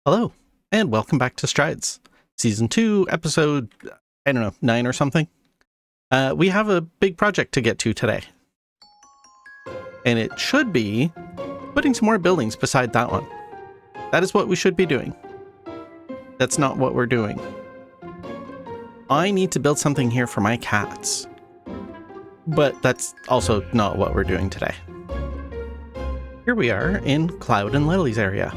Hello, and welcome back to Strides, Season 2, Episode, 9 or something. We have a big project to get to today. And it should be putting some more buildings beside that one. That is what we should be doing. That's not what we're doing. I need to build something here for my cats. But that's also not what we're doing today. Here we are in Cloud and Lily's area.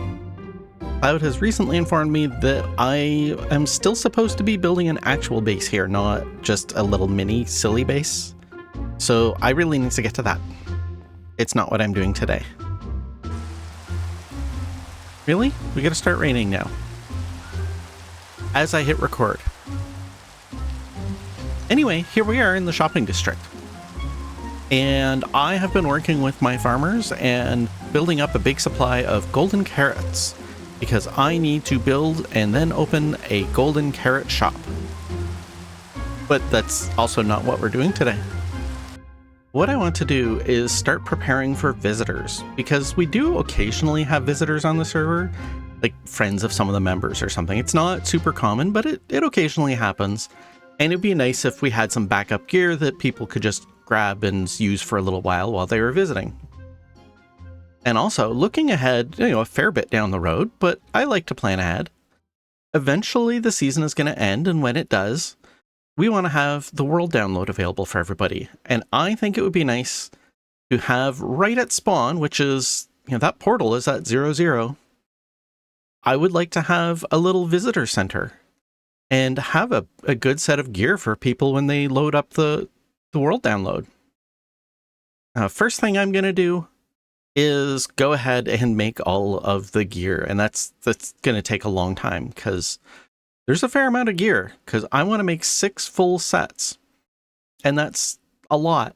Cloud has recently informed me that I am still supposed to be building an actual base here, not just a little mini silly base. So I really need to get to that. It's not what I'm doing today. Really? We gotta start raining now. As I hit record. Anyway, here we are in the shopping district. And I have been working with my farmers and building up a big supply of golden carrots, because I need to build and then open a golden carrot shop. But that's also not what we're doing today. What I want to do is start preparing for visitors, because we do occasionally have visitors on the server, like friends of some of the members or something. It's not super common, but it occasionally happens. And it'd be nice if we had some backup gear that people could just grab and use for a little while they were visiting. And also, looking ahead, a fair bit down the road, but I like to plan ahead. Eventually, the season is going to end, and when it does, we want to have the world download available for everybody. And I think it would be nice to have right at spawn, which is, that portal is at 00. I would like to have a little visitor center and have a good set of gear for people when they load up the world download. First thing I'm going to do is go ahead and make all of the gear, and that's going to take a long time because there's a fair amount of gear, because I want to make 6 full sets, and that's a lot.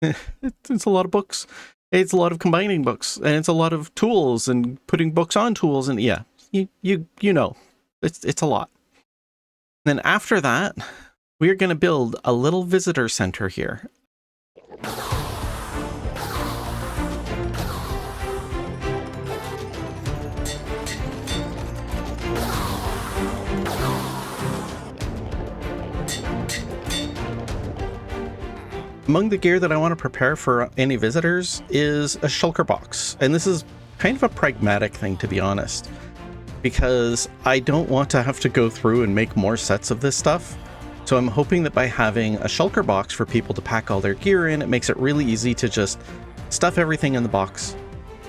It's a lot of books. It's a lot of combining books, and it's a lot of tools and putting books on tools, and yeah, you know, it's a lot. Then after that, we are going to build a little visitor center here. Among the gear that I want to prepare for any visitors is a shulker box. And this is kind of a pragmatic thing, to be honest, because I don't want to have to go through and make more sets of this stuff. So I'm hoping that by having a shulker box for people to pack all their gear in, it makes it really easy to just stuff everything in the box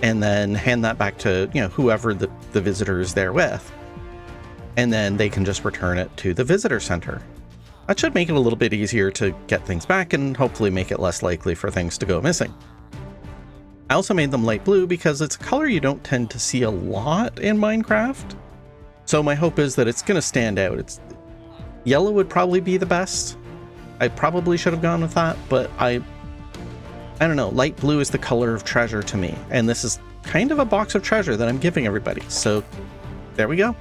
and then hand that back to, whoever the visitor is there with. And then they can just return it to the visitor center. That should make it a little bit easier to get things back and hopefully make it less likely for things to go missing. I also made them light blue because it's a color you don't tend to see a lot in Minecraft. So my hope is that it's going to stand out. Yellow would probably be the best. I probably should have gone with that, but I don't know. Light blue is the color of treasure to me. And this is kind of a box of treasure that I'm giving everybody. So there we go.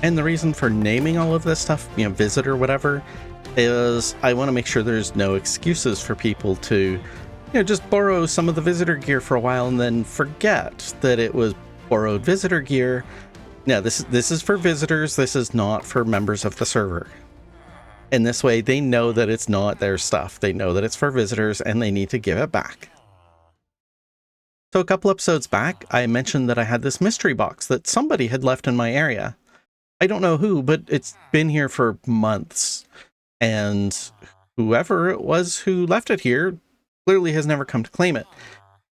And the reason for naming all of this stuff, visit or whatever, is I want to make sure there's no excuses for people to, just borrow some of the visitor gear for a while and then forget that it was borrowed visitor gear. Now, this is for visitors. This is not for members of the server. And this way, they know that it's not their stuff. They know that it's for visitors and they need to give it back. So a couple episodes back, I mentioned that I had this mystery box that somebody had left in my area. I don't know who, but it's been here for months. And whoever it was who left it here clearly has never come to claim it.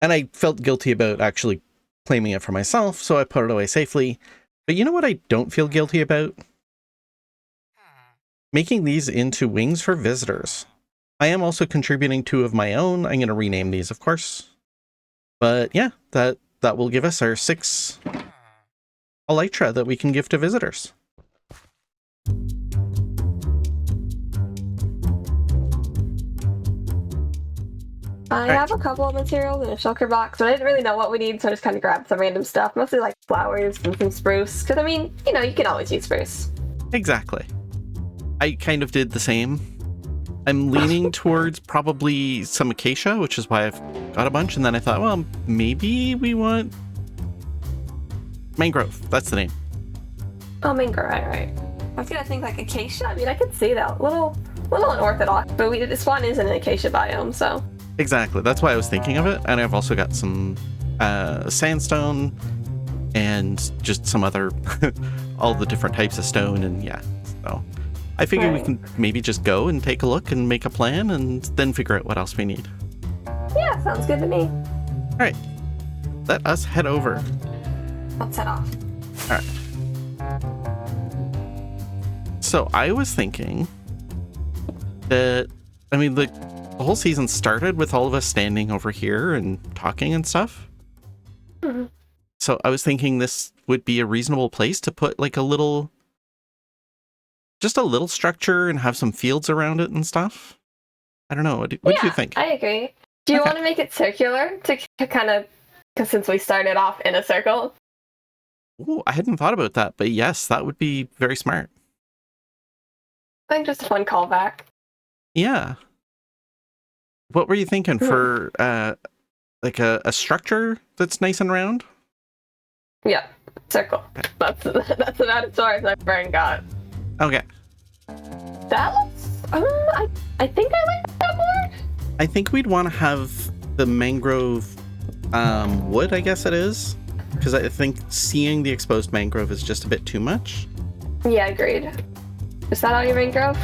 And I felt guilty about actually claiming it for myself, so I put it away safely. But you know what I don't feel guilty about? Making these into wings for visitors. I am also contributing 2 of my own. I'm going to rename these, of course. But yeah, that will give us our 6 elytra that we can give to visitors. I have a couple of materials in a shulker box, but I didn't really know what we need, so I just kind of grabbed some random stuff, mostly like flowers and some spruce, because you can always use spruce. Exactly. I kind of did the same. I'm leaning towards probably some acacia, which is why I've got a bunch. And then I thought, well, maybe we want mangrove. That's the name. Oh, mangrove, right. I was gonna think like acacia. I mean, I could see that. Little unorthodox, but this one is an acacia biome, so. Exactly. That's why I was thinking of it. And I've also got some sandstone and just some other, all the different types of stone. And yeah, so I figured we can maybe just go and take a look and make a plan and then figure out what else we need. Yeah, sounds good to me. All right. Let us head over. Let's head off. All right. So I was thinking that, I mean, the whole season started with all of us standing over here and talking and stuff. Mm-hmm. So I was thinking this would be a reasonable place to put like just a little structure and have some fields around it and stuff. I don't know. What do you think? I agree. Do you want to make it circular to kind of, because since we started off in a circle? Ooh, I hadn't thought about that, but yes, that would be very smart. I think just a fun callback. Yeah. What were you thinking for like a structure that's nice and round? Yeah, circle. Okay. That's about as far as I've ever got. Okay. That looks. I think I like that more. I think we'd want to have the mangrove wood, I guess it is, because I think seeing the exposed mangrove is just a bit too much. Yeah, agreed. Is that all your mangrove?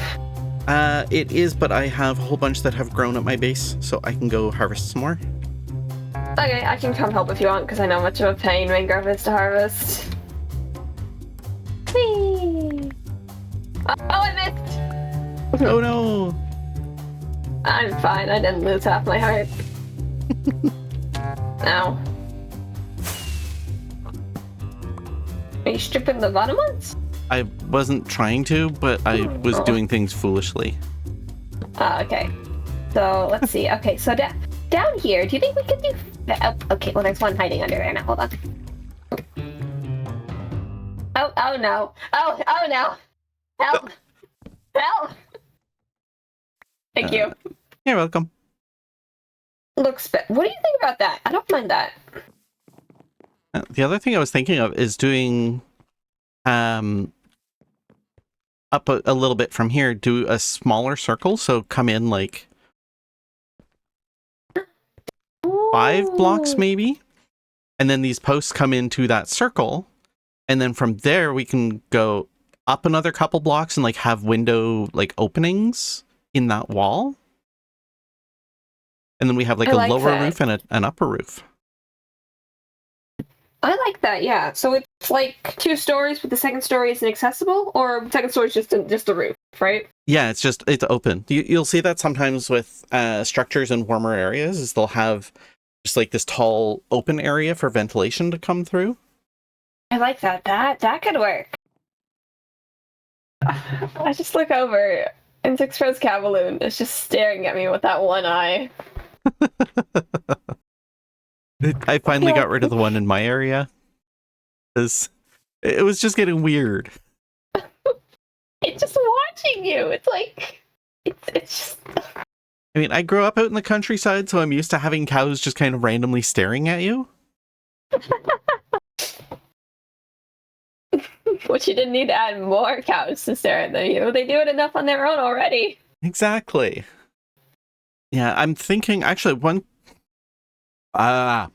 It is, but I have a whole bunch that have grown at my base, so I can go harvest some more. Okay, I can come help if you want, because I know how much of a pain mangrove is to harvest. Whee! Oh, I missed! Oh no! I'm fine, I didn't lose half my heart. Ow. Are you stripping the bottom ones? I wasn't trying to, but I was doing things foolishly. Okay. So, let's see. Okay, so down here, do you think we could do... Oh, okay, well, there's one hiding under there now. Hold on. Oh no. Oh no. Help. Help. Thank you. You're welcome. Looks what do you think about that? I don't mind that. The other thing I was thinking of is doing up a little bit from here, do a smaller circle, so come in like 5 blocks maybe, and then these posts come into that circle, and then from there we can go up another couple blocks and like have window like openings in that wall, and then we have like a lower roof and an upper roof. I like that, yeah. So it's like 2 stories, but the second story is inaccessible, or second story is just a roof, right? Yeah, it's open. You'll see that sometimes with structures in warmer areas, is they'll have just like this tall open area for ventilation to come through. I like that. That could work. I just look over, and Six Rose Cavaloon is just staring at me with that one eye. I finally got rid of the one in my area, because it was just getting weird. It's just watching you. It's like, it's just... I mean, I grew up out in the countryside, so I'm used to having cows just kind of randomly staring at you. Which you didn't need to add more cows to stare at you. They do it enough on their own already. Exactly. Yeah, I'm thinking, actually, words are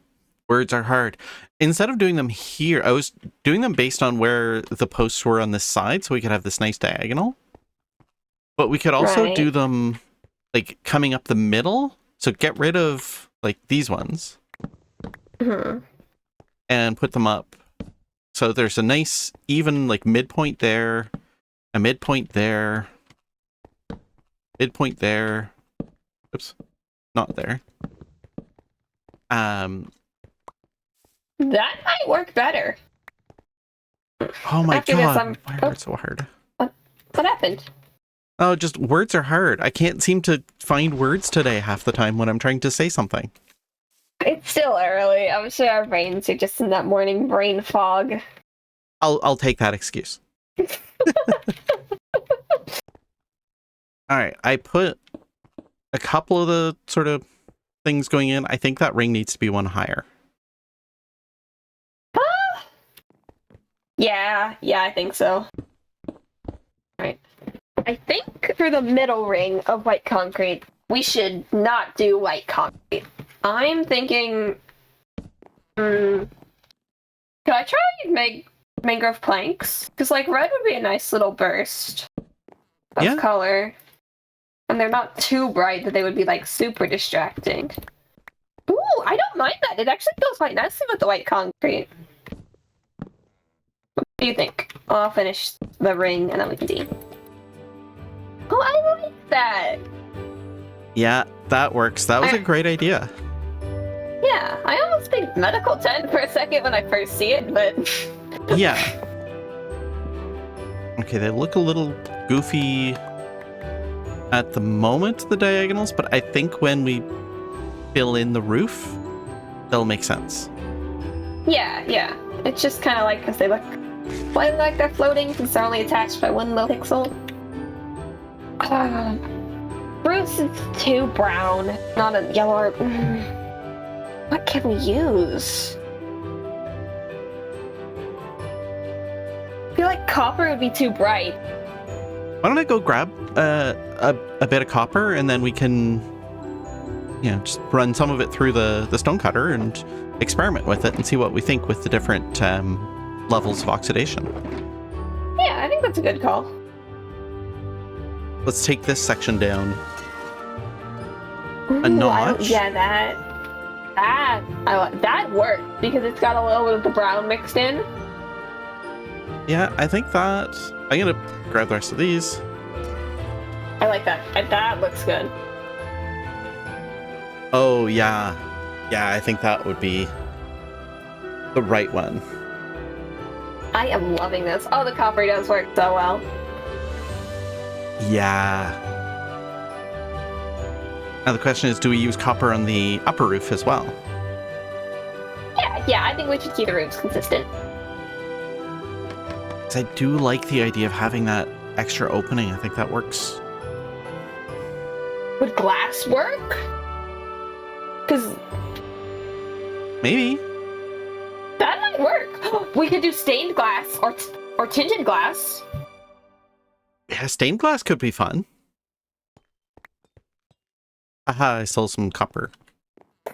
hard. Instead of doing them here, I was doing them based on where the posts were on this side, so we could have this nice diagonal. But we could also do them like coming up the middle. So get rid of like these ones and put them up. So there's a nice even like midpoint there, a midpoint there, midpoint there. Oops, not there. That might work better. Oh my god, why are words so hard? What happened? Oh, just words are hard. I can't seem to find words today half the time when I'm trying to say something. It's still early. I'm sure our brains are just in that morning brain fog. I'll take that excuse. All right, I put a couple of the sort of things going in. I think that ring needs to be one higher. Yeah, I think so. Right. I think for the middle ring of white concrete, we should not do white concrete. I'm thinking, could I try mangrove planks? Because like red would be a nice little burst of color, and they're not too bright that they would be like super distracting. Ooh, I don't mind that. It actually goes quite nicely with the white concrete. What do you think? I'll finish the ring and then we can see. Oh, I like that. Yeah, that works. That was a great idea. Yeah, I almost think medical tent for a second when I first see it, but... Yeah. Okay, they look a little goofy at the moment, the diagonals, but I think when we fill in the roof, they'll make sense. Yeah. It's just kind of like, because they look like they're floating since they're only attached by one little pixel. Bruce is too brown, not a yellow. What can we use? I feel like copper would be too bright. Why don't I go grab a bit of copper, and then we can, just run some of it through the stone cutter and experiment with it and see what we think with the different levels of oxidation. Yeah, I think that's a good call. Let's take this section down Ooh, a notch. That worked because it's got a little bit of the brown mixed in. Yeah, I think that I'm gonna grab the rest of these. I like that. That looks good. Oh yeah, I think that would be the right one. I am loving this. Oh, the copper does work so well. Yeah. Now the question is, do we use copper on the upper roof as well? Yeah, I think we should keep the roofs consistent. Because I do like the idea of having that extra opening. I think that works. Would glass work? Because... Maybe. That might work. We could do stained glass or tinted glass. Yeah, stained glass could be fun. Aha, I stole some copper.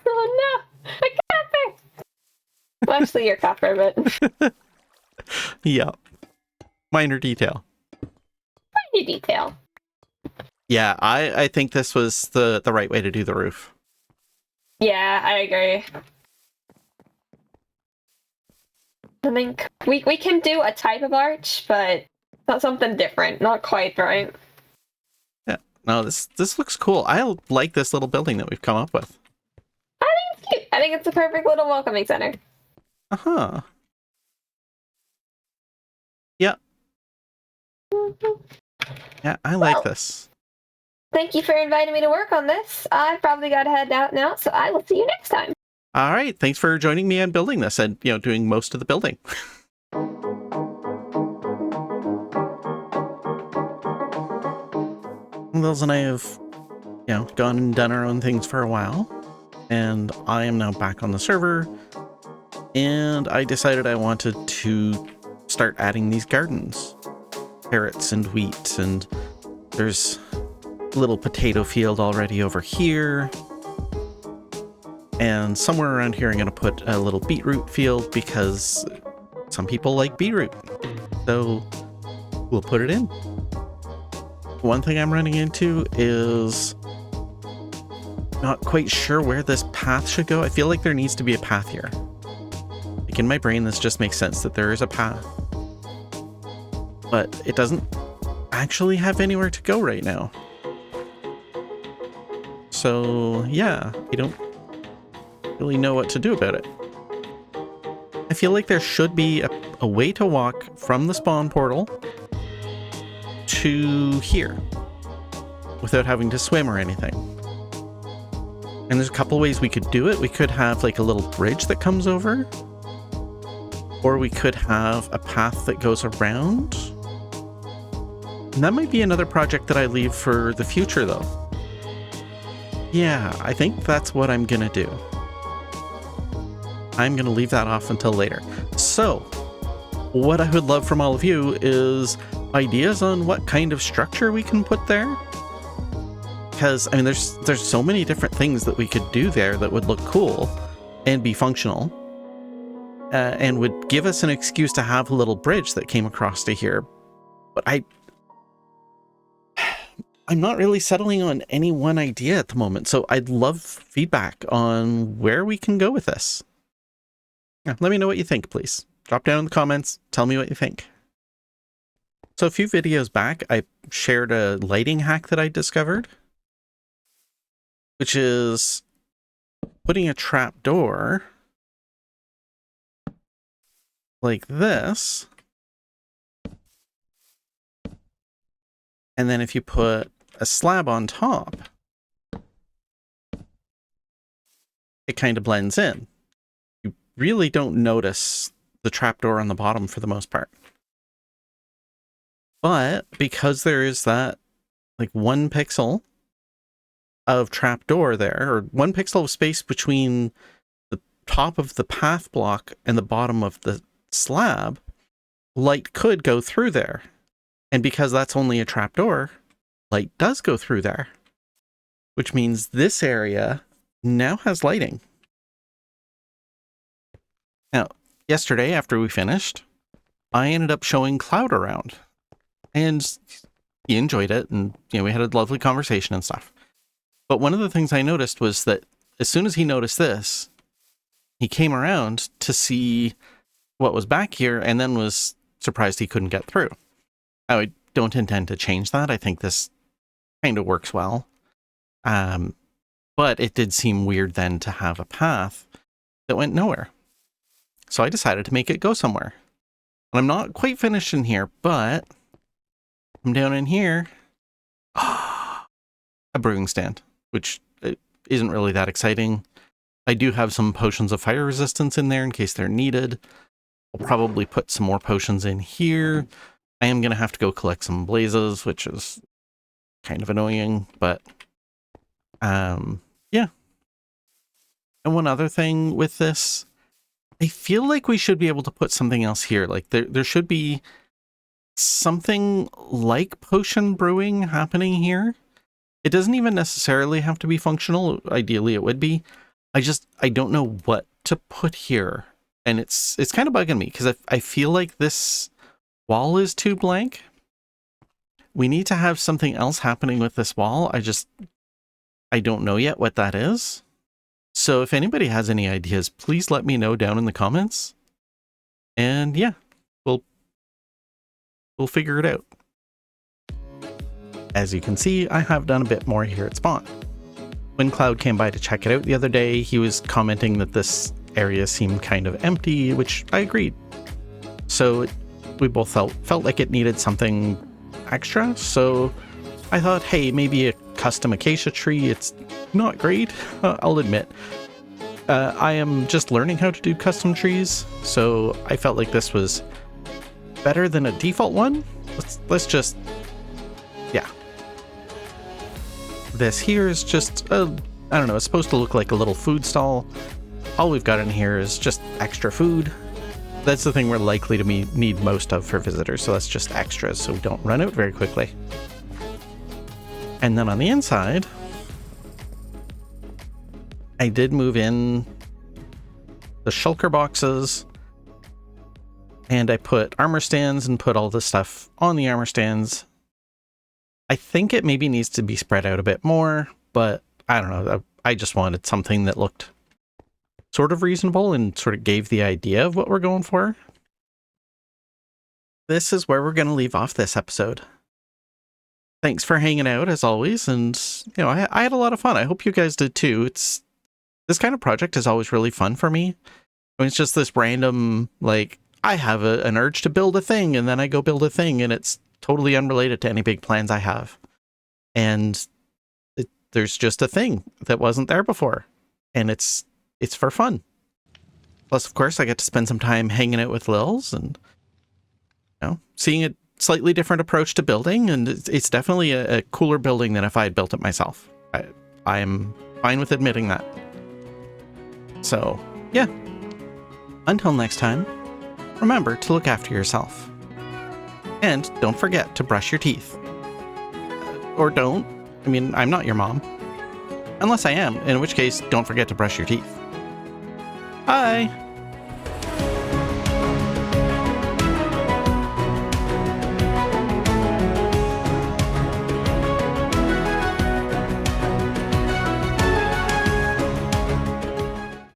Oh no! A copper! Well, actually, you're copper, but... Yeah. Minor detail. Minor detail. Yeah, I think this was the right way to do the roof. Yeah, I agree. I think we can do a type of arch, but not something different. Not quite, right? Yeah. No, this looks cool. I like this little building that we've come up with. I think it's cute. I think it's a perfect little welcoming center. Uh-huh. Yeah. Yeah, I like this. Thank you for inviting me to work on this. I've probably got to head out now, so I will see you next time. All right. Thanks for joining me on building this and, doing most of the building. Lils and I have, gone and done our own things for a while. And I am now back on the server. And I decided I wanted to start adding these gardens. Carrots and wheat, and there's a little potato field already over here. And somewhere around here I'm going to put a little beetroot field because some people like beetroot. So we'll put it in. One thing I'm running into is not quite sure where this path should go. I feel like there needs to be a path here. Like in my brain, this just makes sense that there is a path. But it doesn't actually have anywhere to go right now. So yeah, I don't really know what to do about it. I feel like there should be a way to walk from the spawn portal to here without having to swim or anything. And there's a couple ways we could do it. We could have like a little bridge that comes over, or we could have a path that goes around. And that might be another project that I leave for the future, though. Yeah, I think that's what I'm gonna do. I'm gonna leave that off until later. So, what I would love from all of you is ideas on what kind of structure we can put there. Because, I mean, there's so many different things that we could do there that would look cool and be functional. And would give us an excuse to have a little bridge that came across to here. But I'm not really settling on any one idea at the moment, so I'd love feedback on where we can go with this. Yeah, let me know what you think, please. Drop down in the comments, tell me what you think. So a few videos back, I shared a lighting hack that I discovered, which is putting a trap door like this. And then if you put a slab on top, it kind of blends in. You really don't notice the trapdoor on the bottom for the most part. But because there is that like 1 pixel of trapdoor there, or 1 pixel of space between the top of the path block and the bottom of the slab, light could go through there. And because that's only a trapdoor, light does go through there, which means this area now has lighting. Now, yesterday after we finished, I ended up showing Cloud around, and he enjoyed it, and we had a lovely conversation and stuff. But one of the things I noticed was that as soon as he noticed this, he came around to see what was back here and then was surprised he couldn't get through. I don't intend to change that. I think this kind of works well. But it did seem weird then to have a path that went nowhere. So I decided to make it go somewhere. And I'm not quite finished in here, but I'm down in here. A brewing stand, which isn't really that exciting. I do have some potions of fire resistance in there in case they're needed. I'll probably put some more potions in here. I am going to have to go collect some blazes, which is kind of annoying, but yeah. And one other thing with this, I feel like we should be able to put something else here. Like there should be something like potion brewing happening here. It doesn't even necessarily have to be functional. Ideally, it would be. I don't know what to put here. And it's kind of bugging me because I feel like this wall is too blank. We need to have something else happening with this wall. I don't know yet what that is. So if anybody has any ideas, please let me know down in the comments. And yeah, we'll figure it out. As you can see, I have done a bit more here at spawn. When Cloud came by to check it out the other day, he was commenting that this area seemed kind of empty, which I agreed. So we both felt like it needed something extra, so I thought, hey, maybe a custom acacia tree. It's not great, I'll admit. I am just learning how to do custom trees, so I felt like this was better than a default one. Let's just, yeah. This here is just, I don't know, it's supposed to look like a little food stall. All we've got in here is just extra food. That's the thing we're likely to need most of for visitors, so that's just extras so we don't run out very quickly. And then on the inside, I did move in the shulker boxes, and I put armor stands and put all the stuff on the armor stands. I think it maybe needs to be spread out a bit more, but I don't know. I just wanted something that looked sort of reasonable and sort of gave the idea of what we're going for. This is where we're going to leave off this episode. Thanks for hanging out as always, and I had a lot of fun. I hope you guys did too. This kind of project is always really fun for me. I mean, it's just this random, like, I have an urge to build a thing, and then I go build a thing, and it's totally unrelated to any big plans I have. And there's just a thing that wasn't there before, and it's for fun. Plus, of course, I get to spend some time hanging out with Lils and seeing slightly different approach to building, and it's definitely a cooler building than if I had built it myself. I am fine with admitting that. So, yeah. Until next time, remember to look after yourself. And don't forget to brush your teeth. Or don't. I mean, I'm not your mom. Unless I am, in which case, don't forget to brush your teeth. Bye!